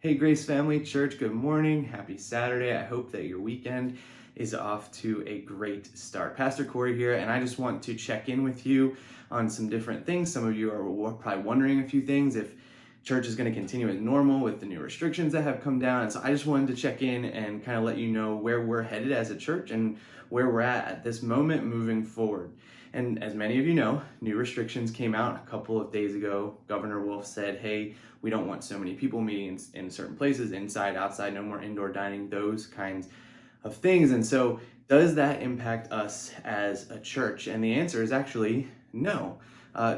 Hey, Grace Family Church, good morning. Happy Saturday. I hope that your weekend is off to a great start. Pastor Corey here, and I just want to check in with you on some different things. Some of you are probably wondering a few things, if church is going to continue as normal with the new restrictions that have come down. And so I just wanted to check in and kind of let you know where we're headed as a church and where we're at this moment moving forward. And as many of you know, new restrictions came out a couple of days ago. Governor Wolf said, hey, we don't want so many people meeting in certain places, inside, outside, no more indoor dining, those kinds of things. And so does that impact us as a church? And the answer is actually no.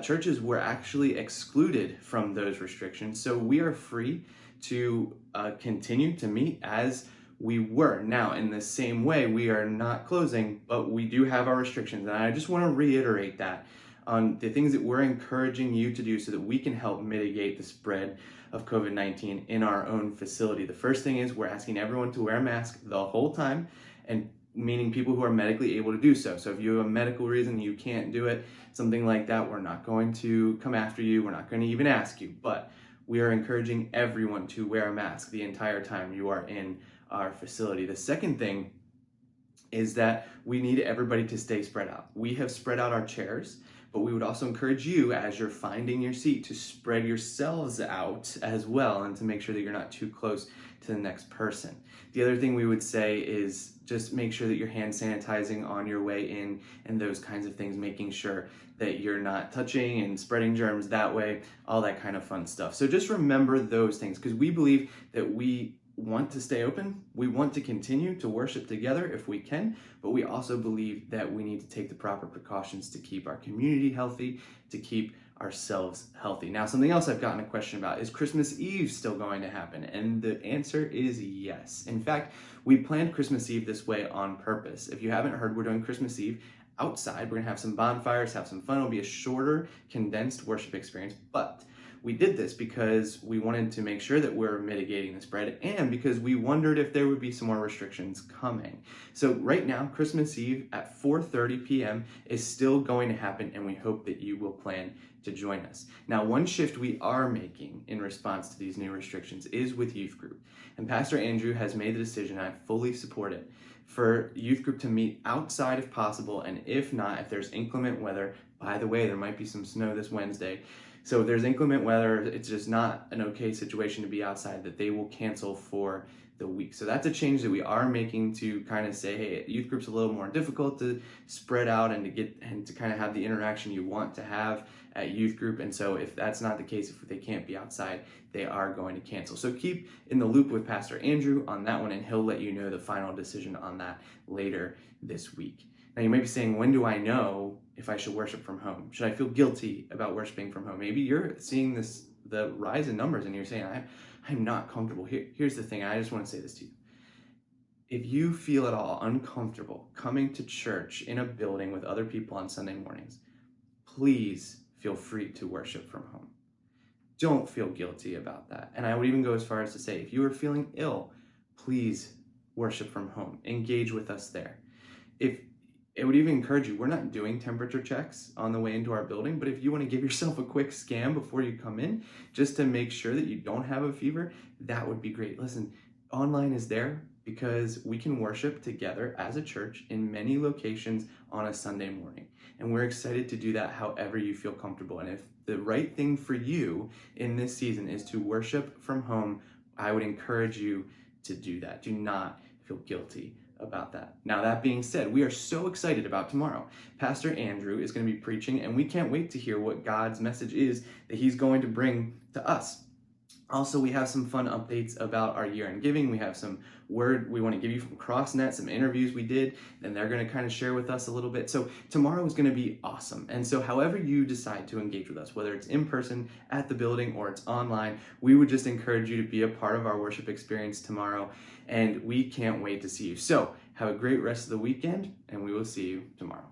Churches were actually excluded from those restrictions. So we are free to continue to meet as we were. Now, in the same way, we are not closing, but we do have our restrictions. And I just want to reiterate that on the things that we're encouraging you to do so that we can help mitigate the spread of COVID-19 in our own facility. The first thing is we're asking everyone to wear a mask the whole time, and meaning people who are medically able to do so. So if you have a medical reason you can't do it, something like that, we're not going to come after you. We're not going to even ask you, but we are encouraging everyone to wear a mask the entire time you are in our facility. The second thing is that we need everybody to stay spread out. We have spread out our chairs, but we would also encourage you, as you're finding your seat, to spread yourselves out as well and to make sure that you're not too close to the next person. The other thing we would say is just make sure that you're hand sanitizing on your way in and those kinds of things, making sure that you're not touching and spreading germs that way, all that kind of fun stuff. So just remember those things, because we believe that we want to stay open. We want to continue to worship together if we can, but we also believe that we need to take the proper precautions to keep our community healthy, to keep ourselves healthy. Now, something else I've gotten a question about is Christmas Eve still going to happen? And the answer is yes. In fact, we planned Christmas Eve this way on purpose. If you haven't heard, we're doing Christmas Eve outside. We're gonna have some bonfires, have some fun. It'll be a shorter, condensed worship experience, but we did this because we wanted to make sure that we're mitigating the spread, and because we wondered if there would be some more restrictions coming. So right now, Christmas Eve at 4:30 p.m. is still going to happen, and we hope that you will plan to join us. Now, one shift we are making in response to these new restrictions is with youth group. And Pastor Andrew has made the decision, and I fully support it, for youth group to meet outside if possible, and if not, if there's inclement weather, by the way, there might be some snow this Wednesday, so if there's inclement weather, it's just not an okay situation to be outside, that they will cancel for the week. So that's a change that we are making to kind of say, hey, youth group's a little more difficult to spread out and to kind of have the interaction you want to have at youth group. And so if that's not the case, if they can't be outside, they are going to cancel. So keep in the loop with Pastor Andrew on that one, and he'll let you know the final decision on that later this week. Now, you might be saying, when do I know if I should worship from home? Should I feel guilty about worshiping from home? Maybe you're seeing the rise in numbers and you're saying, I'm not comfortable. Here's the thing, I just want to say this to you. If you feel at all uncomfortable coming to church in a building with other people on Sunday mornings, please feel free to worship from home. Don't feel guilty about that. And I would even go as far as to say, if you are feeling ill, please worship from home. Engage with us there. It would even encourage you, we're not doing temperature checks on the way into our building, but if you want to give yourself a quick scan before you come in, just to make sure that you don't have a fever, that would be great. Listen, online is there because we can worship together as a church in many locations on a Sunday morning. And we're excited to do that however you feel comfortable. And if the right thing for you in this season is to worship from home, I would encourage you to do that. Do not feel guilty about that. Now, that being said, we are so excited about tomorrow. Pastor Andrew is going to be preaching, and we can't wait to hear what God's message is that he's going to bring to us. Also, we have some fun updates about our year-end giving. We have some word we want to give you from CrossNet, some interviews we did, and they're going to kind of share with us a little bit. So tomorrow is going to be awesome. And so however you decide to engage with us, whether it's in person at the building or it's online, we would just encourage you to be a part of our worship experience tomorrow. And we can't wait to see you. So have a great rest of the weekend, and we will see you tomorrow.